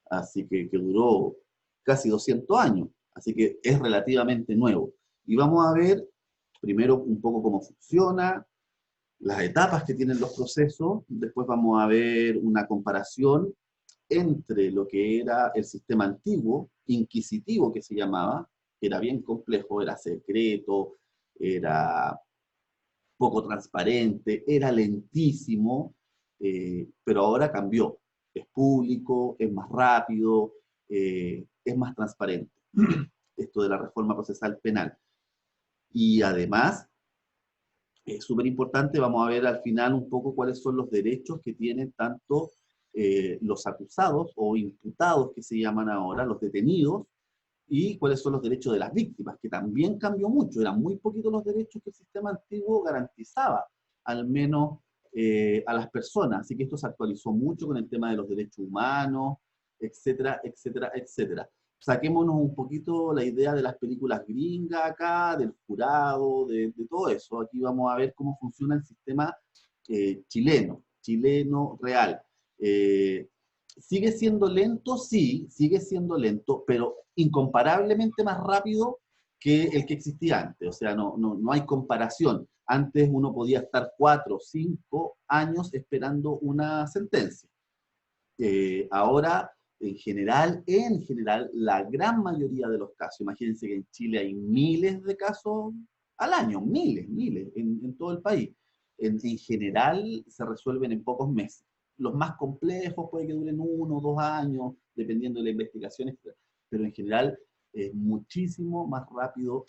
así que duró casi 200 años, así que es relativamente nuevo. Y vamos a ver primero un poco cómo funciona, las etapas que tienen los procesos, después vamos a ver una comparación entre lo que era el sistema antiguo, inquisitivo que se llamaba, que era bien complejo, era secreto, era poco transparente, era lentísimo, pero ahora cambió. Es público, es más rápido, es más transparente. Esto de la reforma procesal penal. Y además, es súper importante, vamos a ver al final un poco cuáles son los derechos que tienen tanto los acusados o imputados que se llaman ahora, los detenidos, y cuáles son los derechos de las víctimas, que también cambió mucho, eran muy poquitos los derechos que el sistema antiguo garantizaba, al menos a las personas, así que esto se actualizó mucho con el tema de los derechos humanos, etcétera, etcétera, etcétera. Saquémonos un poquito la idea de las películas gringas acá, del jurado, de todo eso. Aquí vamos a ver cómo funciona el sistema chileno real. Eh, ¿Sigue siendo lento? Sí, sigue siendo lento, pero incomparablemente más rápido que el que existía antes. O sea, no hay comparación. Antes uno podía estar 4 o 5 años esperando una sentencia. Ahora, en general, la gran mayoría de los casos, imagínense que en Chile hay miles de casos al año, miles, en todo el país. En general se resuelven en pocos meses. Los más complejos puede que duren 1 o 2 años, dependiendo de la investigación, etc. Pero en general es muchísimo más rápido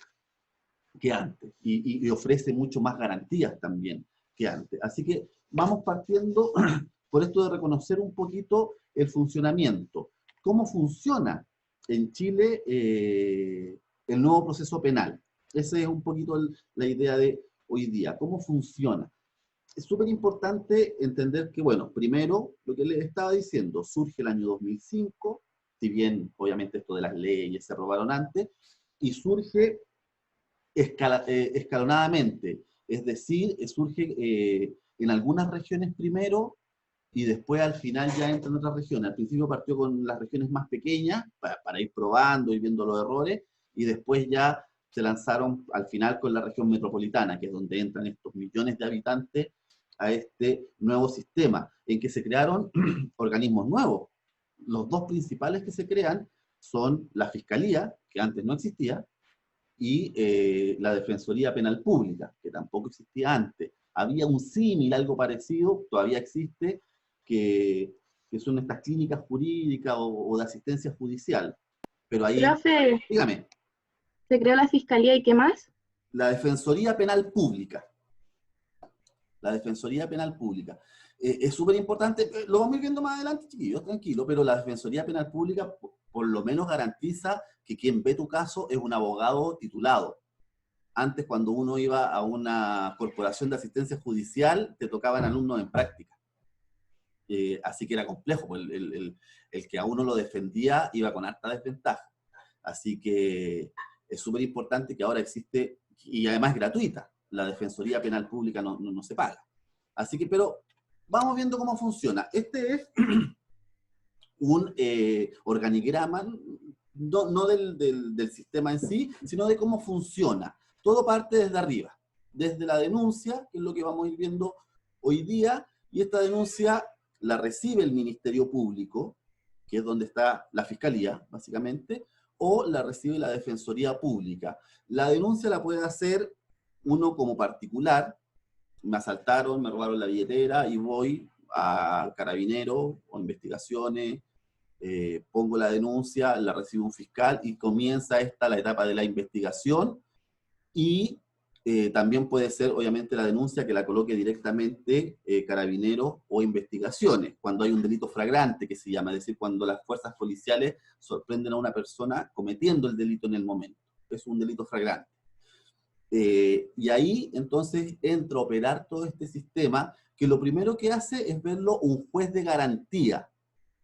que antes y ofrece mucho más garantías también que antes. Así que vamos partiendo por esto de reconocer un poquito el funcionamiento. ¿Cómo funciona en Chile el nuevo proceso penal? Esa es un poquito la idea de hoy día. ¿Cómo funciona? Es súper importante entender que, bueno, primero, lo que les estaba diciendo, surge el año 2005, si bien obviamente esto de las leyes se aprobaron antes, y surge escalonadamente, es decir, surge en algunas regiones primero y después al final ya entra en otras regiones. Al principio partió con las regiones más pequeñas para ir probando y viendo los errores y después ya se lanzaron al final con la región metropolitana, que es donde entran estos millones de habitantes a este nuevo sistema, en que se crearon organismos nuevos. Los dos principales que se crean son la Fiscalía, que antes no existía, y la Defensoría Penal Pública, que tampoco existía antes. Había un símil, algo parecido, todavía existe, que son estas clínicas jurídicas o de asistencia judicial. Pero ahí, Profe, dígame, ¿se creó la fiscalía y qué más? la Defensoría Penal Pública, la Defensoría Penal Pública. Es súper importante, lo vamos a ir viendo más adelante, chiquillos, tranquilo, pero la Defensoría Penal Pública por lo menos garantiza que quien ve tu caso es un abogado titulado. Antes, cuando uno iba a una corporación de asistencia judicial, te tocaban alumnos en práctica. Así que era complejo, pues el que a uno lo defendía iba con harta desventaja. Así que es súper importante que ahora existe, y además gratuita, la Defensoría Penal Pública no se paga. Así que, pero vamos viendo cómo funciona. Este es un organigrama, no del sistema en sí, sino de cómo funciona. Todo parte desde arriba, desde la denuncia, que es lo que vamos a ir viendo hoy día, y esta denuncia la recibe el Ministerio Público, que es donde está la Fiscalía, básicamente, o la recibe la Defensoría Pública. La denuncia la puede hacer uno como particular, me asaltaron, me robaron la billetera y voy a Carabineros o investigaciones, pongo la denuncia, la recibe un fiscal y comienza la etapa de la investigación y también puede ser obviamente la denuncia que la coloque directamente Carabineros o investigaciones, cuando hay un delito flagrante que se llama, es decir, cuando las fuerzas policiales sorprenden a una persona cometiendo el delito en el momento. Es un delito flagrante. Y ahí entonces entra a operar todo este sistema que lo primero que hace es verlo un juez de garantía.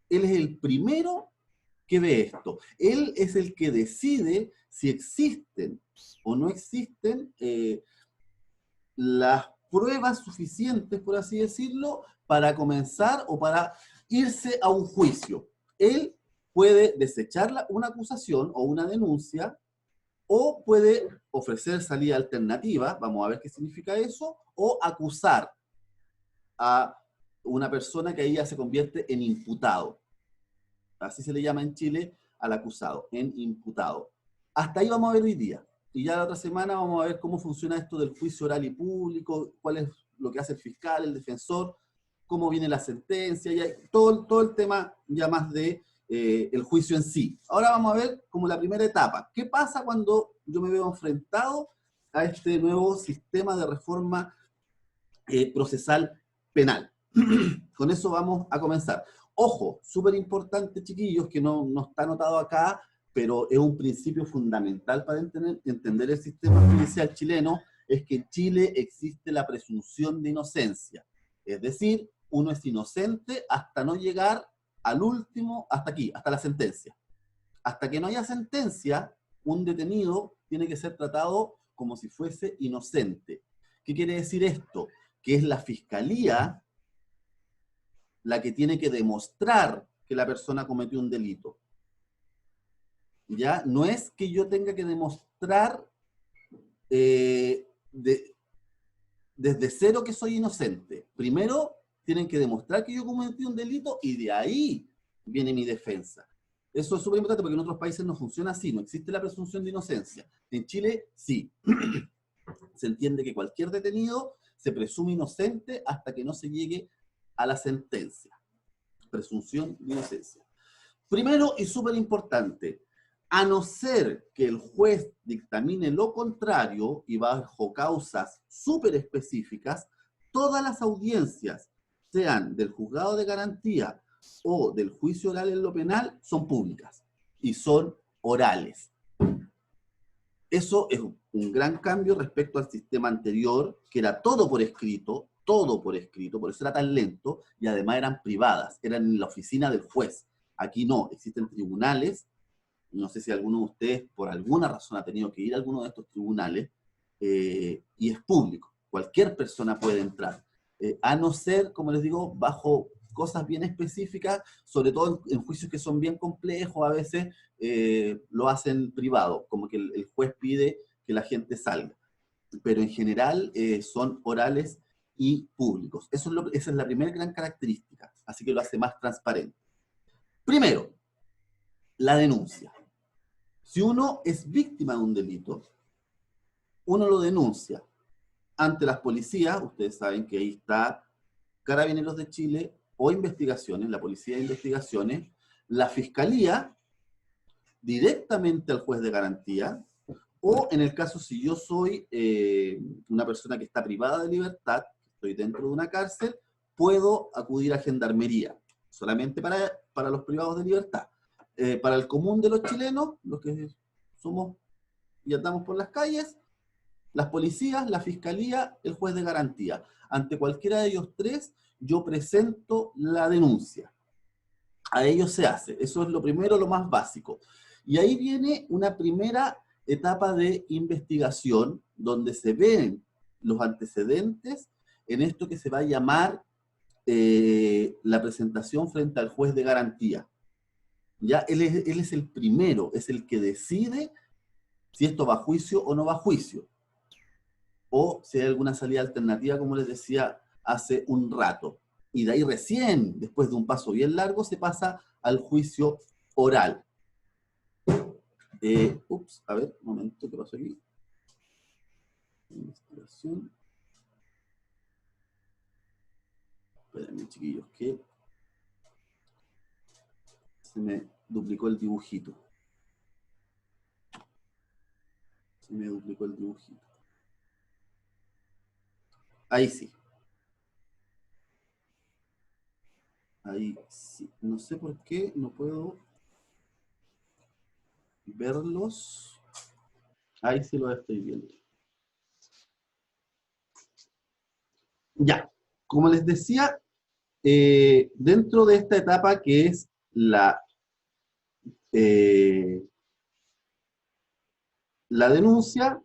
Él es el primero que ve esto. Él es el que decide si existen o no existen las pruebas suficientes, por así decirlo, para comenzar o para irse a un juicio. Él puede desechar una acusación o una denuncia, o puede ofrecer salida alternativa, vamos a ver qué significa eso, o acusar a una persona que ahí ya se convierte en imputado. Así se le llama en Chile al acusado, en imputado. Hasta ahí vamos a ver hoy día. Y ya la otra semana vamos a ver cómo funciona esto del juicio oral y público, cuál es lo que hace el fiscal, el defensor, cómo viene la sentencia, ya, todo el tema ya más de el juicio en sí. Ahora vamos a ver como la primera etapa. ¿Qué pasa cuando yo me veo enfrentado a este nuevo sistema de reforma procesal penal? Con eso vamos a comenzar. Ojo, súper importante, chiquillos, que no está anotado acá, pero es un principio fundamental para entender el sistema judicial chileno, es que en Chile existe la presunción de inocencia. Es decir, uno es inocente hasta no llegar al último, hasta aquí, hasta la sentencia. Hasta que no haya sentencia, un detenido tiene que ser tratado como si fuese inocente. ¿Qué quiere decir esto? Que es la fiscalía la que tiene que demostrar que la persona cometió un delito. ¿Ya? No es que yo tenga que demostrar desde cero que soy inocente. Primero tienen que demostrar que yo cometí un delito y de ahí viene mi defensa. Eso es súper importante porque en otros países no funciona así, no existe la presunción de inocencia. En Chile, sí. Se entiende que cualquier detenido se presume inocente hasta que no se llegue a la sentencia. Presunción de inocencia. Primero y súper importante, a no ser que el juez dictamine lo contrario y bajo causas súper específicas, todas las audiencias, sean del juzgado de garantía o del juicio oral en lo penal, son públicas y son orales. Eso es un gran cambio respecto al sistema anterior, que era todo por escrito, por eso era tan lento, y además eran privadas, eran en la oficina del juez. Aquí no, existen tribunales, no sé si alguno de ustedes por alguna razón ha tenido que ir a alguno de estos tribunales, y es público, cualquier persona puede entrar, a no ser, como les digo, bajo cosas bien específicas, sobre todo en juicios que son bien complejos, a veces lo hacen privado, como que el juez pide que la gente salga. Pero en general son orales y públicos. Esa es la primera gran característica, así que lo hace más transparente. Primero, la denuncia. Si uno es víctima de un delito, uno lo denuncia ante las policías, ustedes saben que ahí está Carabineros de Chile, o Investigaciones, la Policía de Investigaciones, la Fiscalía, directamente al juez de garantía, o en el caso si yo soy una persona que está privada de libertad, estoy dentro de una cárcel, puedo acudir a Gendarmería, solamente para los privados de libertad. Para el común de los chilenos, los que somos y andamos por las calles, las policías, la fiscalía, el juez de garantía. Ante cualquiera de ellos tres, yo presento la denuncia. A ellos se hace. Eso es lo primero, lo más básico. Y ahí viene una primera etapa de investigación donde se ven los antecedentes en esto que se va a llamar la presentación frente al juez de garantía. Ya él es el primero, es el que decide si esto va a juicio o no va a juicio, o si hay alguna salida alternativa, como les decía hace un rato. Y de ahí recién, después de un paso bien largo, se pasa al juicio oral. A ver, un momento, ¿qué pasó aquí? Investigación. Espérenme, chiquillos, que se me duplicó el dibujito. Ahí sí. Ahí sí. No sé por qué no puedo verlos. Ahí sí los estoy viendo. Ya. Como les decía, dentro de esta etapa que es la denuncia,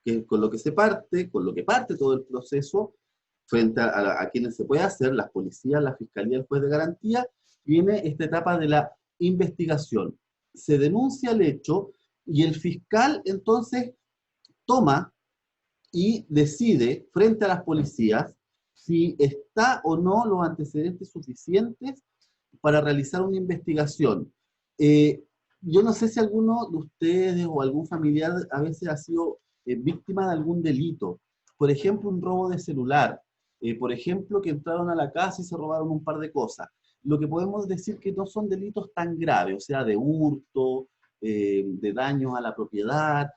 que es con lo que parte todo el proceso, frente a quienes se puede hacer, las policías, la fiscalía, el juez de garantía, viene esta etapa de la investigación. Se denuncia el hecho y el fiscal entonces toma y decide frente a las policías si está o no los antecedentes suficientes para realizar una investigación. Yo no sé si alguno de ustedes o algún familiar a veces ha sido víctima de algún delito. Por ejemplo, un robo de celular. Por ejemplo, que entraron a la casa y se robaron un par de cosas. Lo que podemos decir que no son delitos tan graves, o sea, de hurto, de daños a la propiedad.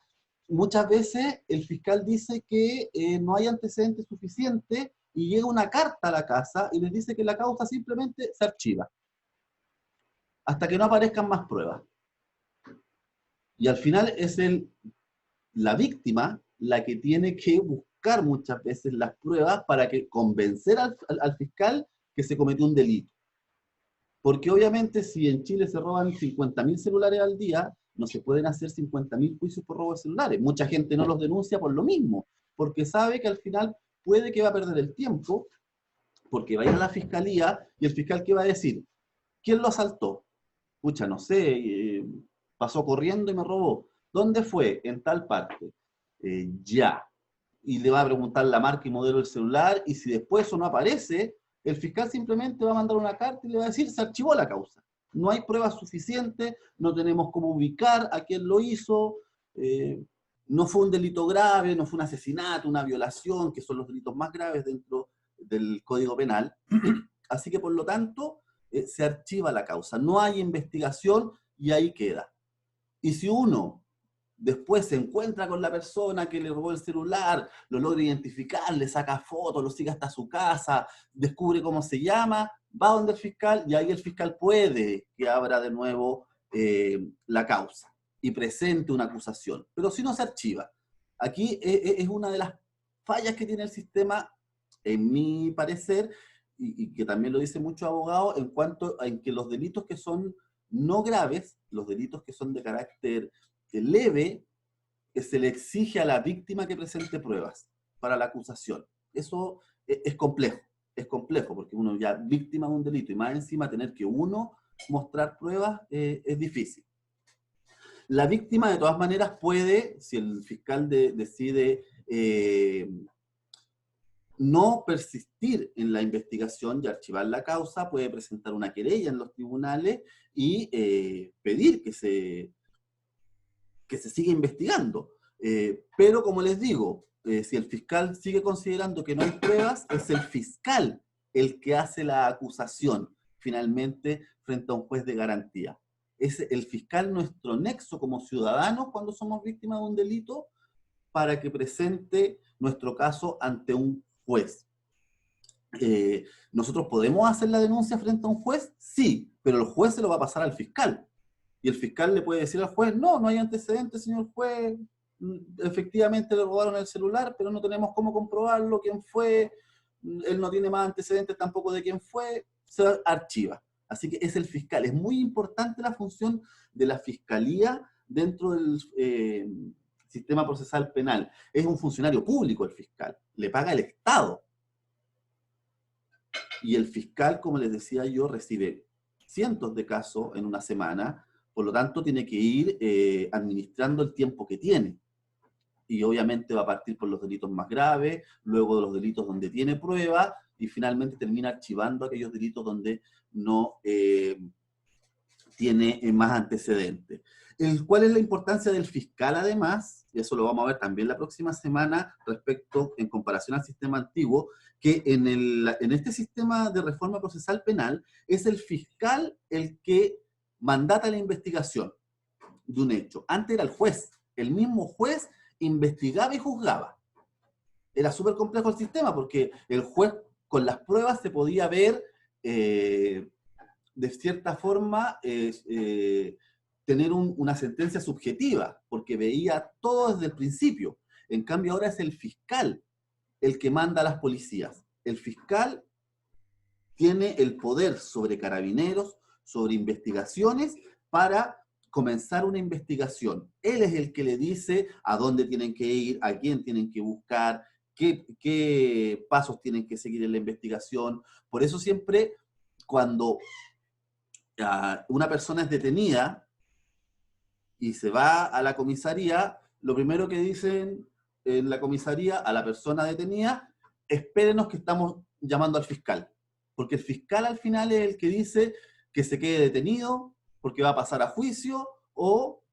Muchas veces el fiscal dice que no hay antecedentes suficientes y llega una carta a la casa y les dice que la causa simplemente se archiva hasta que no aparezcan más pruebas. Y al final es la víctima la que tiene que buscar muchas veces las pruebas para que convencer al fiscal que se cometió un delito. Porque obviamente si en Chile se roban 50.000 celulares al día, no se pueden hacer 50.000 juicios por robo de celulares. Mucha gente no los denuncia por lo mismo, porque sabe que al final puede que va a perder el tiempo, porque va a ir a la fiscalía y el fiscal ¿qué va a decir? ¿Quién lo asaltó? Pucha, no sé, pasó corriendo y me robó. ¿Dónde fue? En tal parte. Ya. Y le va a preguntar la marca y modelo del celular, y si después eso no aparece, el fiscal simplemente va a mandar una carta y le va a decir, se archivó la causa. No hay pruebas suficientes, no tenemos cómo ubicar a quién lo hizo, no fue un delito grave, no fue un asesinato, una violación, que son los delitos más graves dentro del Código Penal. Así que, por lo tanto, se archiva la causa. No hay investigación y ahí queda. Y si uno después se encuentra con la persona que le robó el celular, lo logra identificar, le saca fotos, lo sigue hasta su casa, descubre cómo se llama, va donde el fiscal y ahí el fiscal puede que abra de nuevo la causa y presente una acusación. Pero si no se archiva. Aquí es una de las fallas que tiene el sistema, en mi parecer, y que también lo dicen muchos abogados, en cuanto a que los delitos que son no graves, los delitos que son de carácter leve, se le exige a la víctima que presente pruebas para la acusación. Eso es complejo, porque uno ya víctima de un delito y más encima tener que uno mostrar pruebas es difícil. La víctima de todas maneras puede, si el fiscal decide no persistir en la investigación y archivar la causa, puede presentar una querella en los tribunales y pedir que se siga investigando. Pero como les digo, si el fiscal sigue considerando que no hay pruebas, es el fiscal el que hace la acusación finalmente frente a un juez de garantía. Es el fiscal nuestro nexo como ciudadanos cuando somos víctimas de un delito para que presente nuestro caso ante un juez. ¿Nosotros podemos hacer la denuncia frente a un juez? Sí, pero el juez se lo va a pasar al fiscal. Y el fiscal le puede decir al juez, no, no hay antecedentes, señor juez, efectivamente le robaron el celular, pero no tenemos cómo comprobarlo, quién fue, él no tiene más antecedentes tampoco de quién fue, se archiva. Así que es el fiscal. Es muy importante la función de la fiscalía dentro del sistema procesal penal. Es un funcionario público el fiscal, le paga el Estado. Y el fiscal, como les decía yo, recibe cientos de casos en una semana, por lo tanto tiene que ir administrando el tiempo que tiene. Y obviamente va a partir por los delitos más graves, luego de los delitos donde tiene prueba, y finalmente termina archivando aquellos delitos donde no tiene más antecedentes. ¿Cuál es la importancia del fiscal además? Y eso lo vamos a ver también la próxima semana respecto, en comparación al sistema antiguo, que en este sistema de reforma procesal penal es el fiscal el que mandata la investigación de un hecho. Antes era el juez. El mismo juez investigaba y juzgaba. Era súper complejo el sistema porque el juez con las pruebas se podía ver de cierta forma tener una sentencia subjetiva, porque veía todo desde el principio. En cambio ahora es el fiscal el que manda a las policías. El fiscal tiene el poder sobre carabineros, sobre investigaciones, para comenzar una investigación. Él es el que le dice a dónde tienen que ir, a quién tienen que buscar, qué pasos tienen que seguir en la investigación. Por eso siempre, cuando una persona es detenida y se va a la comisaría, lo primero que dicen en la comisaría a la persona detenida, espérenos que estamos llamando al fiscal. Porque el fiscal al final es el que dice que se quede detenido porque va a pasar a juicio, o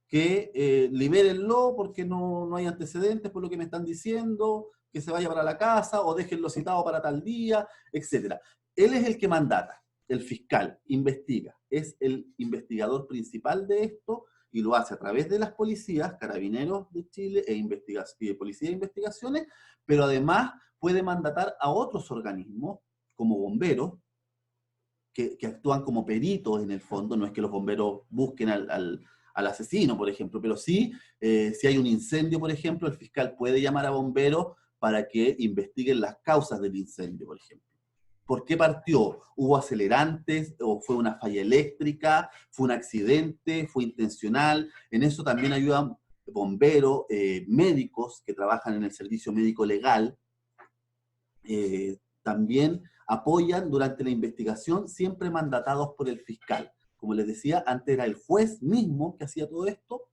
que libérenlo porque no hay antecedentes por lo que me están diciendo, que se vaya para la casa, o déjenlo citado para tal día, etc. Él es el que mandata, el fiscal, investiga, es el investigador principal de esto, y lo hace a través de las policías, Carabineros de Chile y Policía de Investigaciones, pero además puede mandatar a otros organismos, como bomberos, que actúan como peritos en el fondo. No es que los bomberos busquen al asesino, por ejemplo, pero sí, si hay un incendio, por ejemplo, el fiscal puede llamar a bomberos para que investiguen las causas del incendio, por ejemplo. ¿Por qué partió? ¿Hubo acelerantes? ¿O fue una falla eléctrica? ¿Fue un accidente? ¿Fue intencional? En eso también ayudan bomberos, médicos que trabajan en el servicio médico legal, también apoyan durante la investigación, siempre mandatados por el fiscal. Como les decía, antes era el juez mismo que hacía todo esto,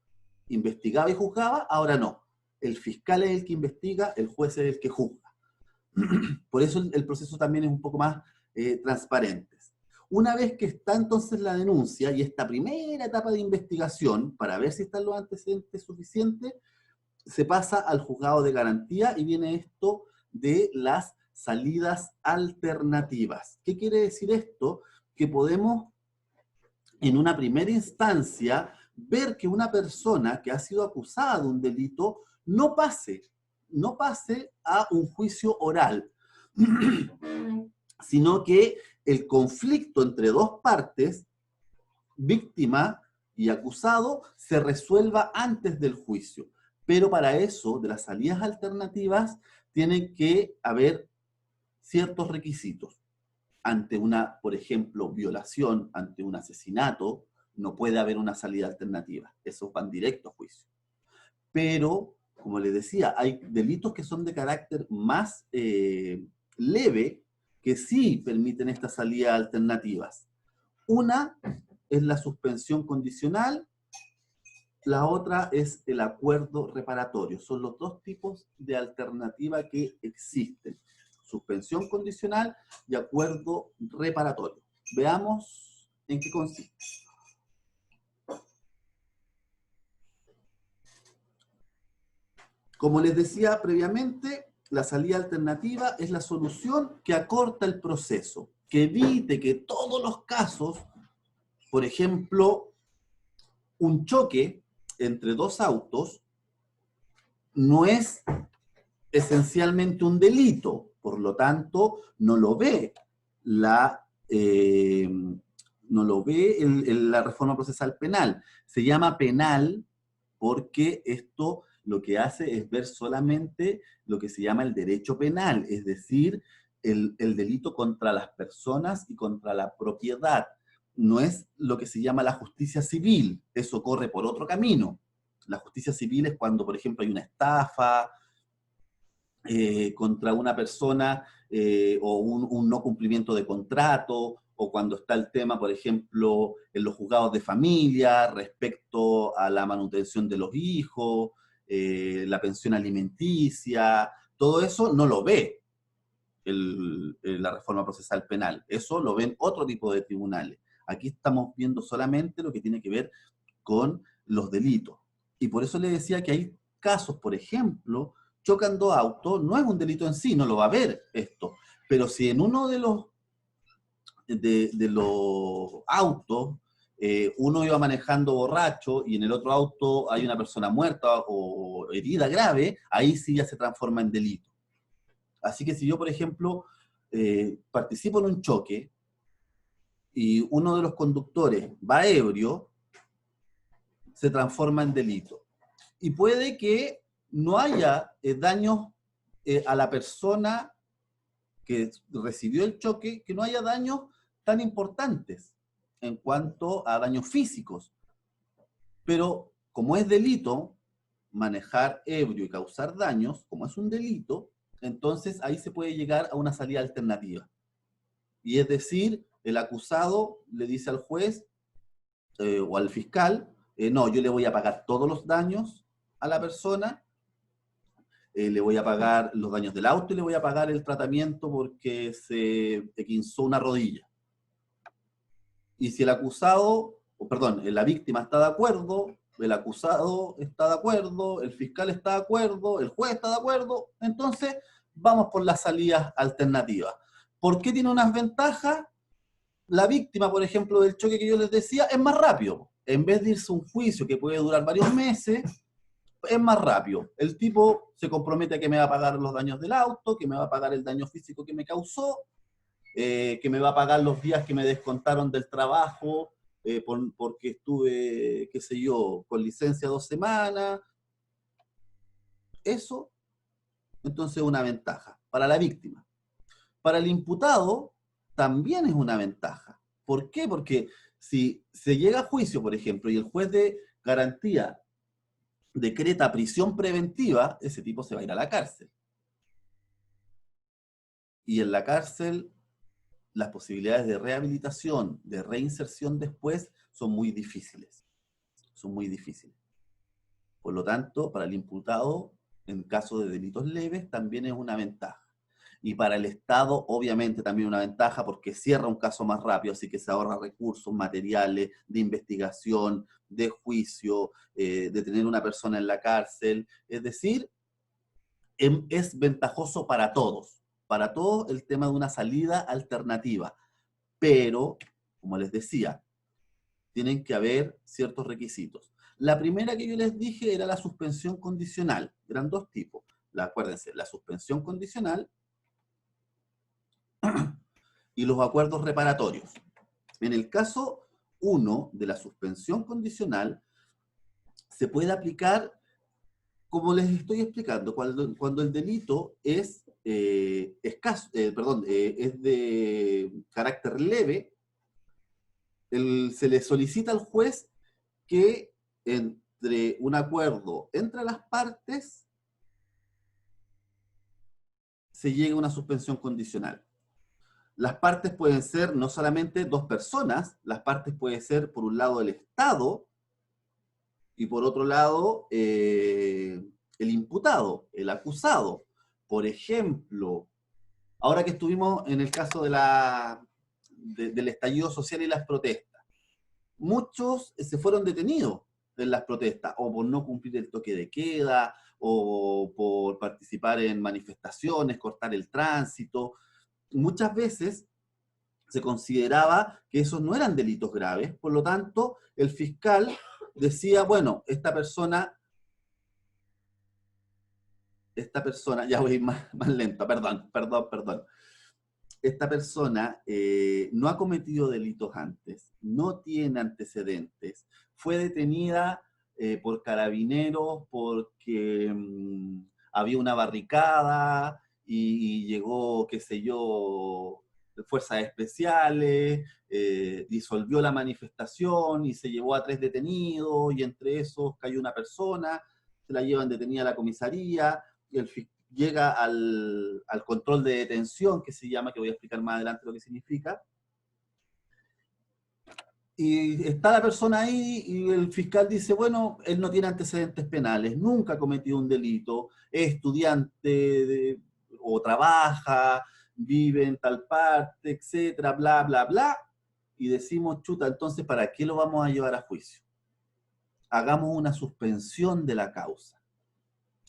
investigaba y juzgaba, ahora no. El fiscal es el que investiga, el juez es el que juzga. Por eso el proceso también es un poco más transparente. Una vez que está entonces la denuncia y esta primera etapa de investigación, para ver si están los antecedentes suficientes, se pasa al juzgado de garantía y viene esto de las salidas alternativas. ¿Qué quiere decir esto? Que podemos, en una primera instancia, ver que una persona que ha sido acusada de un delito no pase a un juicio oral, sino que el conflicto entre dos partes, víctima y acusado, se resuelva antes del juicio. Pero para eso, de las salidas alternativas, tienen que haber ciertos requisitos. Ante una, por ejemplo, violación, ante un asesinato, no puede haber una salida alternativa. Esos van directo a juicio. Pero, como les decía, hay delitos que son de carácter más leve, que sí permiten estas salidas alternativas. Una es la suspensión condicional, la otra es el acuerdo reparatorio. Son los dos tipos de alternativa que existen: suspensión condicional y acuerdo reparatorio. Veamos en qué consiste. Como les decía previamente, la salida alternativa es la solución que acorta el proceso, que evite que todos los casos, por ejemplo, un choque entre dos autos, no es esencialmente un delito, por lo tanto, no lo ve la reforma procesal penal. Se llama penal porque esto lo que hace es ver solamente lo que se llama el derecho penal, es decir, el delito contra las personas y contra la propiedad. No es lo que se llama la justicia civil, eso corre por otro camino. La justicia civil es cuando, por ejemplo, hay una estafa contra una persona o un no cumplimiento de contrato, o cuando está el tema, por ejemplo, en los juzgados de familia respecto a la manutención de los hijos, la pensión alimenticia. Todo eso no lo ve la reforma procesal penal, eso lo ven otro tipo de tribunales. Aquí estamos viendo solamente lo que tiene que ver con los delitos. Y por eso le decía que hay casos, por ejemplo, chocan dos autos, no es un delito en sí, no lo va a ver esto, pero si en uno de los autos uno iba manejando borracho y en el otro auto hay una persona muerta o herida grave, ahí sí ya se transforma en delito. Así que si yo, por ejemplo, participo en un choque y uno de los conductores va ebrio, se transforma en delito. Y puede que no haya daños a la persona que recibió el choque, que no haya daños tan importantes en cuanto a daños físicos. Pero como es delito, manejar ebrio y causar daños, como es un delito, entonces ahí se puede llegar a una salida alternativa. Y es decir, el acusado le dice al juez o al fiscal, no, yo le voy a pagar todos los daños a la persona, le voy a pagar los daños del auto y le voy a pagar el tratamiento porque se esguinzó una rodilla. Y si el acusado, o perdón, la víctima está de acuerdo, el acusado está de acuerdo, el fiscal está de acuerdo, el juez está de acuerdo, entonces vamos por las salidas alternativas. ¿Por qué tiene unas ventajas? La víctima, por ejemplo, del choque que yo les decía, es más rápido. En vez de irse a un juicio que puede durar varios meses, es más rápido. El tipo se compromete a que me va a pagar los daños del auto, que me va a pagar el daño físico que me causó, que me va a pagar los días que me descontaron del trabajo, porque estuve, qué sé yo, con licencia 2 semanas. Eso, entonces, es una ventaja para la víctima. Para el imputado, también es una ventaja. ¿Por qué? Porque si se llega a juicio, por ejemplo, y el juez de garantía decreta prisión preventiva, ese tipo se va a ir a la cárcel. Y en la cárcel, las posibilidades de rehabilitación, de reinserción después, son muy difíciles. Son muy difíciles. Por lo tanto, para el imputado, en caso de delitos leves, también es una ventaja. Y para el Estado, obviamente, también una ventaja porque cierra un caso más rápido, así que se ahorra recursos materiales de investigación, de juicio, de tener una persona en la cárcel. Es decir, es ventajoso para todos el tema de una salida alternativa. Pero, como les decía, tienen que haber ciertos requisitos. La primera que yo les dije era la suspensión condicional. Eran 2 tipos. Acuérdense, la suspensión condicional y los acuerdos reparatorios. En el caso 1 de la suspensión condicional, se puede aplicar, como les estoy explicando, cuando el delito es escaso, es de carácter leve, se le solicita al juez que entre un acuerdo entre las partes se llegue a una suspensión condicional. Las partes pueden ser no solamente 2 personas, las partes pueden ser por un lado el Estado y por otro lado el imputado, el acusado. Por ejemplo, ahora que estuvimos en el caso del estallido social y las protestas, muchos se fueron detenidos en las protestas, o por no cumplir el toque de queda, o por participar en manifestaciones, cortar el tránsito. Muchas veces se consideraba que esos no eran delitos graves, por lo tanto, el fiscal decía, bueno, esta persona, ya voy más lento, perdón. Esta persona no ha cometido delitos antes, no tiene antecedentes, fue detenida por carabineros porque había una barricada y llegó, qué sé yo, fuerzas especiales, disolvió la manifestación y se llevó a 3 detenidos y entre esos cayó una persona, se la llevan detenida a la comisaría, el fiscal llega al control de detención, que se llama, que voy a explicar más adelante lo que significa, y está la persona ahí y el fiscal dice, bueno, él no tiene antecedentes penales, nunca ha cometido un delito, es estudiante o trabaja, vive en tal parte, etcétera, bla, bla, bla, y decimos, chuta, entonces, ¿para qué lo vamos a llevar a juicio? Hagamos una suspensión de la causa.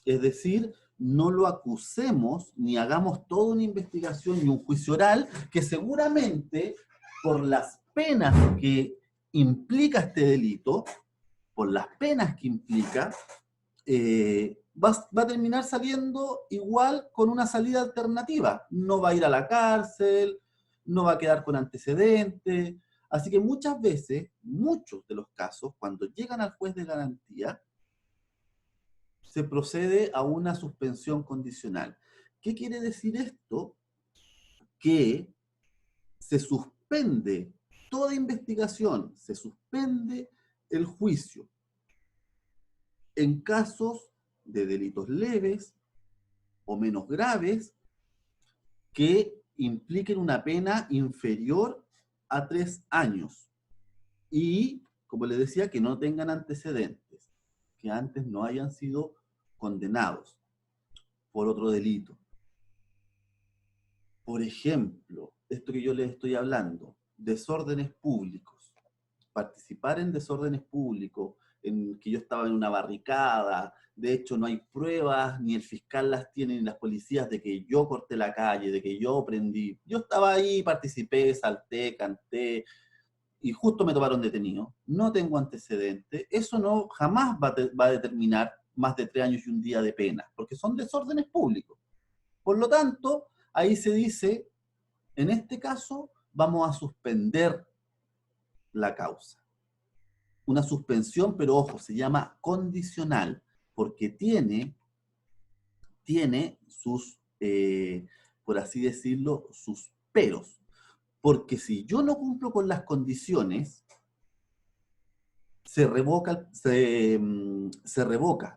Es decir, no lo acusemos ni hagamos toda una investigación y un juicio oral que seguramente por las penas que implica este delito, por las penas que implica, va a terminar saliendo igual con una salida alternativa. No va a ir a la cárcel, no va a quedar con antecedentes. Así que muchas veces, muchos de los casos, cuando llegan al juez de garantía, se procede a una suspensión condicional. ¿Qué quiere decir esto? Que se suspende toda investigación, se suspende el juicio en casos de delitos leves o menos graves que impliquen una pena inferior a 3 años. Y, como les decía, que no tengan antecedentes, que antes no hayan sido condenados por otro delito. Por ejemplo, esto que yo les estoy hablando, desórdenes públicos. Participar en desórdenes públicos, en que yo estaba en una barricada, de hecho no hay pruebas, ni el fiscal las tiene, ni las policías, de que yo corté la calle, de que yo prendí. Yo estaba ahí, participé, salté, canté, y justo me tomaron detenido. No tengo antecedentes. Eso no jamás va a determinar más de 3 años y un día de pena, porque son desórdenes públicos. Por lo tanto, ahí se dice, en este caso, vamos a suspender la causa. Una suspensión, pero ojo, se llama condicional, porque tiene sus, por así decirlo, sus peros. Porque si yo no cumplo con las condiciones, se revoca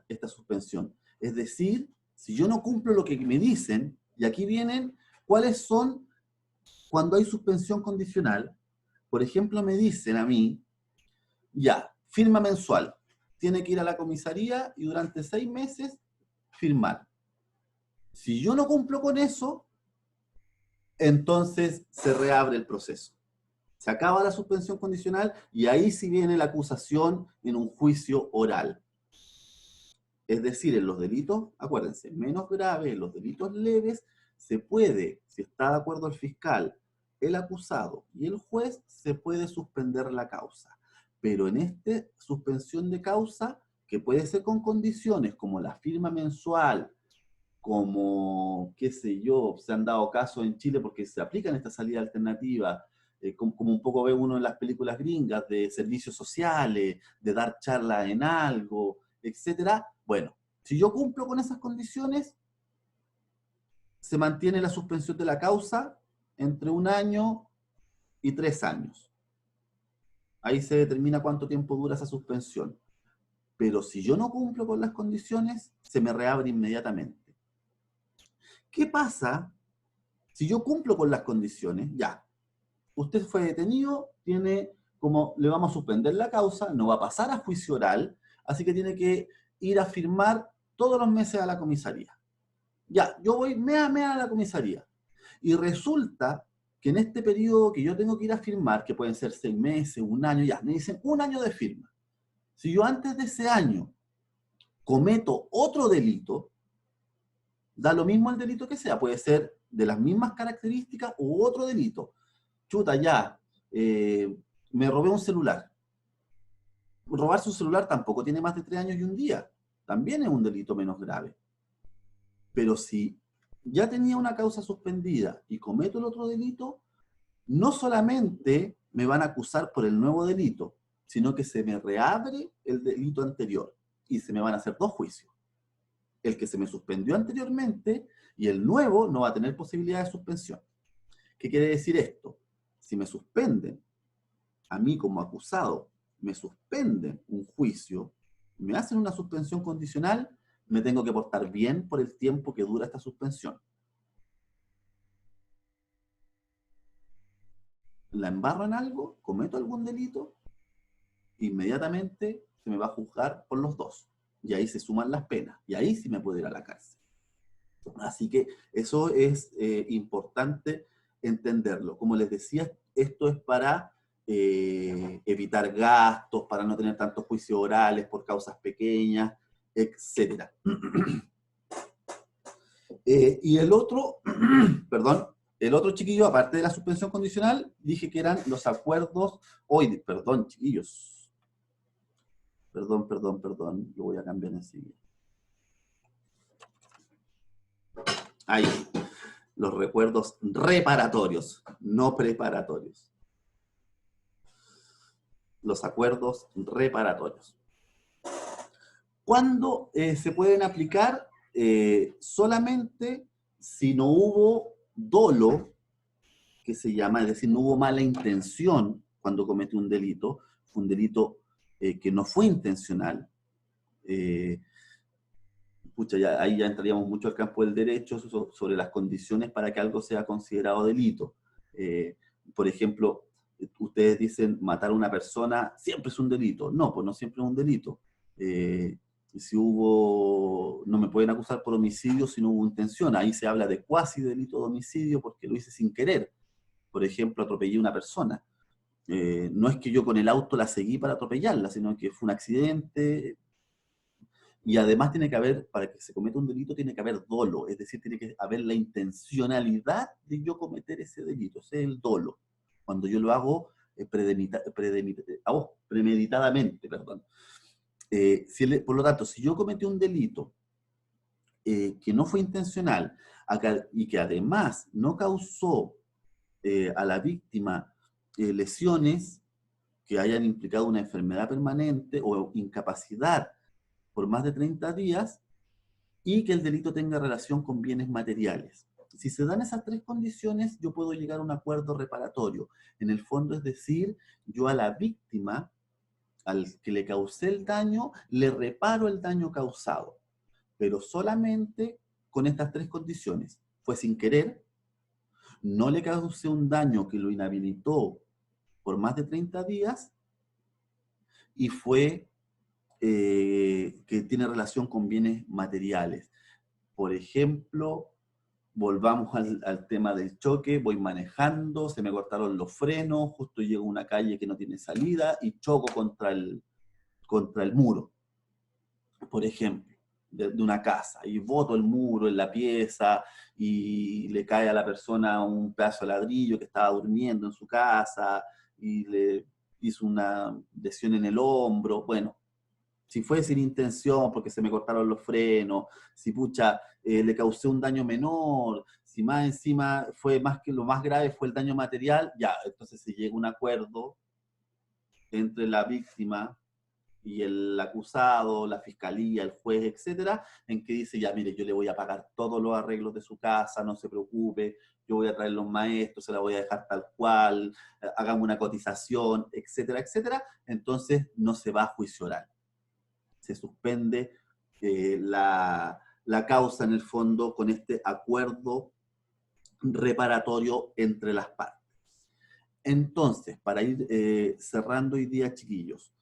esta suspensión. Es decir, si yo no cumplo lo que me dicen, y aquí vienen cuáles son cuando hay suspensión condicional. Por ejemplo, me dicen a mí, ya, firma mensual. Tiene que ir a la comisaría y durante 6 meses firmar. Si yo no cumplo con eso, entonces se reabre el proceso. Se acaba la suspensión condicional y ahí sí viene la acusación en un juicio oral. Es decir, en los delitos, acuérdense, menos graves, en los delitos leves, se puede, si está de acuerdo el fiscal, el acusado y el juez, se puede suspender la causa. Pero en esta suspensión de causa, que puede ser con condiciones como la firma mensual, como, qué sé yo, se han dado casos en Chile porque se aplican esta salida alternativa, como un poco ve uno en las películas gringas, de servicios sociales, de dar charlas en algo, etcétera. Bueno, si yo cumplo con esas condiciones, se mantiene la suspensión de la causa entre 1 año y 3 años. Ahí se determina cuánto tiempo dura esa suspensión. Pero si yo no cumplo con las condiciones, se me reabre inmediatamente. ¿Qué pasa si yo cumplo con las condiciones? Ya, usted fue detenido, le vamos a suspender la causa, no va a pasar a juicio oral, así que tiene que ir a firmar todos los meses a la comisaría. Ya, yo voy mes a la comisaría. Y resulta que en este periodo que yo tengo que ir a firmar, que pueden ser 6 meses, 1 año, ya, me dicen 1 año de firma. Si yo antes de ese año cometo otro delito, da lo mismo el delito que sea, puede ser de las mismas características u otro delito. Chuta, ya, me robé un celular. Robarse un celular tampoco tiene más de 3 años y un día. También es un delito menos grave. Pero si ya tenía una causa suspendida y cometo el otro delito, no solamente me van a acusar por el nuevo delito, sino que se me reabre el delito anterior y se me van a hacer 2 juicios. El que se me suspendió anteriormente y el nuevo no va a tener posibilidad de suspensión. ¿Qué quiere decir esto? Si me suspenden a mí como acusado, me suspenden un juicio, me hacen una suspensión condicional, me tengo que portar bien por el tiempo que dura esta suspensión. La embarro en algo, cometo algún delito, inmediatamente se me va a juzgar por los 2. Y ahí se suman las penas. Y ahí sí me puedo ir a la cárcel. Así que eso es importante entenderlo. Como les decía, esto es para evitar gastos, para no tener tantos juicios orales por causas pequeñas, etc. Y el otro, perdón, el otro, chiquillo, aparte de la suspensión condicional, dije que eran los acuerdos, perdón, chiquillos, perdón, lo voy a cambiar enseguida. Ahí, los recuerdos reparatorios, no preparatorios. Los acuerdos reparatorios. ¿Cuándo se pueden aplicar? Solamente si no hubo dolo, que se llama, es decir, no hubo mala intención cuando cometió un delito, fue un delito que no fue intencional. Ahí ya entraríamos mucho al campo del derecho sobre las condiciones para que algo sea considerado delito. Por ejemplo, Ustedes dicen matar a una persona siempre es un delito. No, pues no siempre es un delito. Si hubo, no me pueden acusar por homicidio si no hubo intención. Ahí se habla de cuasi delito de homicidio porque lo hice sin querer. Por ejemplo, atropellé a una persona. No es que yo con el auto la seguí para atropellarla, sino que fue un accidente. Y además tiene que haber, para que se cometa un delito, tiene que haber dolo. Es decir, tiene que haber la intencionalidad de yo cometer ese delito. Ese es el dolo. Cuando yo lo hago premeditadamente, perdón. Por lo tanto, si yo cometí un delito que no fue intencional y que además no causó a la víctima lesiones que hayan implicado una enfermedad permanente o incapacidad por más de 30 días y que el delito tenga relación con bienes materiales. Si se dan esas tres condiciones, yo puedo llegar a un acuerdo reparatorio. En el fondo, es decir, yo a la víctima, al que le causé el daño, le reparo el daño causado, pero solamente con estas tres condiciones. Fue sin querer, no le causé un daño que lo inhabilitó por más de 30 días y fue que tiene relación con bienes materiales. Por ejemplo, volvamos al tema del choque, voy manejando, se me cortaron los frenos, justo llego a una calle que no tiene salida y choco contra el muro, por ejemplo, de una casa, y boto el muro en la pieza y le cae a la persona un pedazo de ladrillo que estaba durmiendo en su casa y le hizo una lesión en el hombro. Bueno, si fue sin intención, porque se me cortaron los frenos, si pucha, le causé un daño menor, si más encima fue más que lo más grave fue el daño material, ya, entonces se llega a un acuerdo entre la víctima y el acusado, la fiscalía, el juez, etcétera, en que dice, ya, mire, yo le voy a pagar todos los arreglos de su casa, no se preocupe, yo voy a traer los maestros, se la voy a dejar tal cual, hagamos una cotización, etcétera, etcétera. Entonces no se va a juicio oral. Se suspende la causa en el fondo con este acuerdo reparatorio entre las partes. Entonces, para ir cerrando hoy día, chiquillos,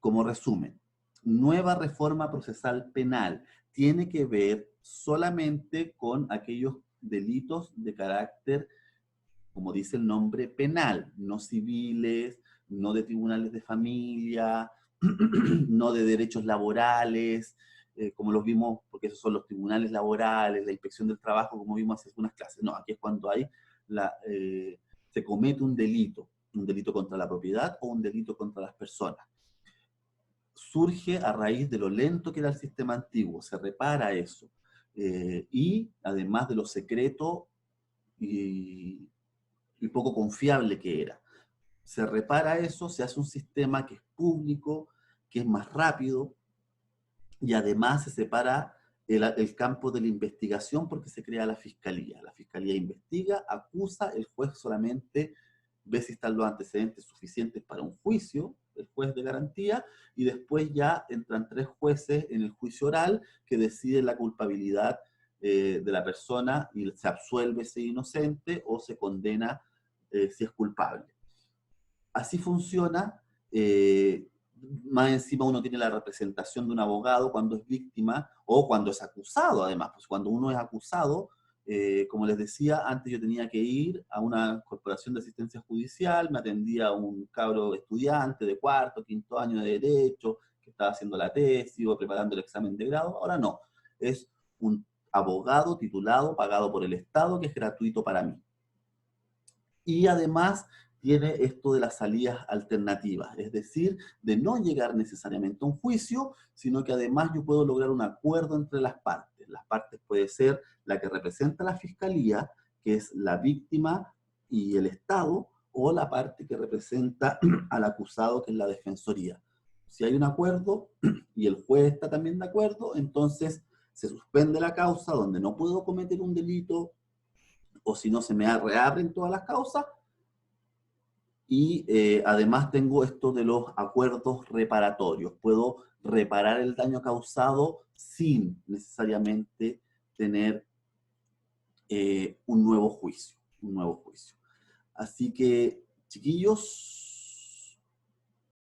como resumen, nueva reforma procesal penal tiene que ver solamente con aquellos delitos de carácter, como dice el nombre, penal, no civiles, no de tribunales de familia, no de derechos laborales, como los vimos, porque esos son los tribunales laborales, la inspección del trabajo, como vimos hace algunas clases. No, aquí es cuando se comete un delito contra la propiedad o un delito contra las personas. Surge a raíz de lo lento que era el sistema antiguo, se repara eso. Y además de lo secreto y poco confiable que era. Se repara eso, se hace un sistema que es público, que es más rápido, y además se separa el campo de la investigación porque se crea la fiscalía. La fiscalía investiga, acusa, el juez solamente ve si están los antecedentes suficientes para un juicio, el juez de garantía, y después ya entran tres jueces en el juicio oral que deciden la culpabilidad de la persona y se absuelve si es inocente o se condena si es culpable. Así funciona. Más encima uno tiene la representación de un abogado cuando es víctima o cuando es acusado, además. Pues cuando uno es acusado, como les decía, antes yo tenía que ir a una corporación de asistencia judicial, me atendía un cabro estudiante de cuarto, quinto año de Derecho, que estaba haciendo la tesis o preparando el examen de grado. Ahora no, es un abogado titulado, pagado por el Estado, que es gratuito para mí. Y además tiene esto de las salidas alternativas, es decir, de no llegar necesariamente a un juicio, sino que además yo puedo lograr un acuerdo entre las partes. Las partes puede ser la que representa la fiscalía, que es la víctima y el Estado, o la parte que representa al acusado, que es la defensoría. Si hay un acuerdo y el juez está también de acuerdo, entonces se suspende la causa donde no puedo cometer un delito, o si no se me reabren todas las causas. Y además tengo esto de los acuerdos reparatorios. Puedo reparar el daño causado sin necesariamente tener un nuevo juicio. Así que, Chiquillos,